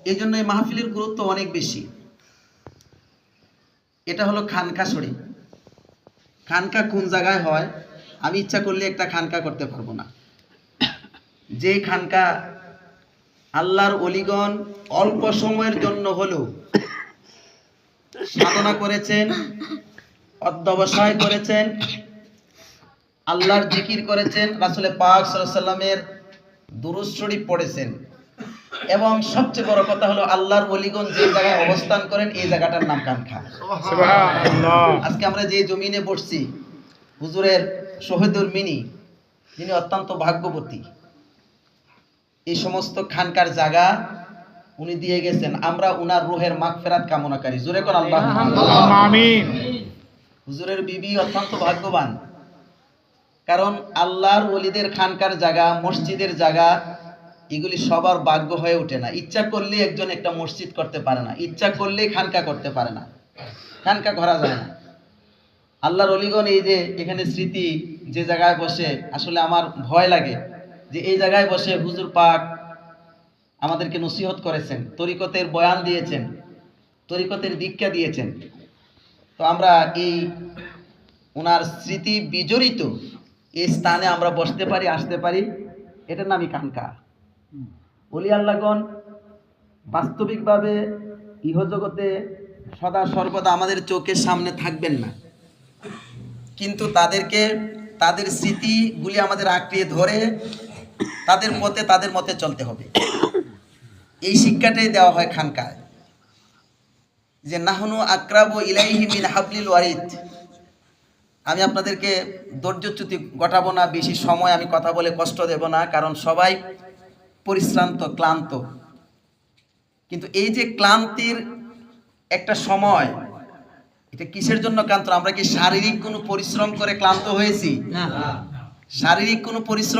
এই জন্য এই মাহফিলের গুরুত্ব অনেক বেশি। এটা হলো খানকা শরীফ। খানকা কোন জায়গায় হয়? আমি ইচ্ছা করলে একটা খানকা করতে পারবো না। যে খানকা আল্লাহর ওলিগণ অল্প সময়ের জন্য হলেও সাধনা করেছেন, অধ্যবসায় করেছেন, আল্লাহর জিকির করেছেন, রাসূল পাক সাল্লাল্লাহু আলাইহি ওয়াসাল্লামের দুরূদ শরীফ পড়েছেন, এবং সবচেয়ে বড় কথা হলো আল্লাহর ওলিগণ যে জায়গায় অবস্থান করেন এই জায়গাটার নাম খানকা। সুবহানাল্লাহ। আজকে আমরা যে জমিনে বসছি, হুজুরের শহীদুল মিনি, যিনি অত্যন্ত ভাগ্যবতী, এই সমস্ত খানকার জায়গা উনি দিয়ে গেছেন। আমরা উনার রূহের মাগফিরাত কামনাকারী। জোরে কোন আল্লাহুম্মা আমিন। হুজুরের বিবি অত্যন্ত ভাগ্যবান, কারণ আল্লাহর ওলিদের খানকার জায়গা, মসজিদের জায়গা, এগুলি সবার ভাগ্য হয়ে ওঠে না। ইচ্ছা করলে একজন একটা মসজিদ করতে পারে না, ইচ্ছা করলে খানকা করতে পারে না, খানকা করা যায় না। আল্লাহর ওলিগণ এই যে এখানে স্মৃতি যে জায়গায় বসে, আসলে আমার ভয় লাগে যে এই জায়গায় বসে হুজুর পাক আমাদেরকে নসিহত করেছেন, তরিকতের বয়ান দিয়েছেন, তরিকতের দীক্ষা দিয়েছেন। তো আমরা এই ওনার স্মৃতি বিজড়িত এই স্থানে আমরা বসতে পারি, আসতে পারি, এটার নামই খানকা। ওলি আল্লাহগণ বাস্তবিকভাবে ইহজগতে সদা সর্বদা আমাদের চোখের সামনে থাকবেন না, কিন্তু তাদেরকে তাদের স্মৃতিগুলি আমাদের আঁকড়িয়ে ধরে তাদের পথে তাদের মতে চলতে হবে। এই শিক্ষাটাই দেওয়া হয় খানকায়, যে নাহনু আকরাবু ইলাইহি মিন হাবলিল ওয়ারিদ। আমি আপনাদেরকে ধৈর্যচ্যুতি ঘটাবো না, বেশি সময় আমি কথা বলে কষ্ট দেব না, কারণ সবাই পরিশ্রান্ত, ক্লান্ত। কিন্তু এই যে ক্লান্তির একটা সময়, এটা কিসের জন্য ক্লান্ত? আমরা কি শারীরিক কোনো পরিশ্রম করে ক্লান্ত হয়েছি? না, শারীরিক কোনো পরিশ্রম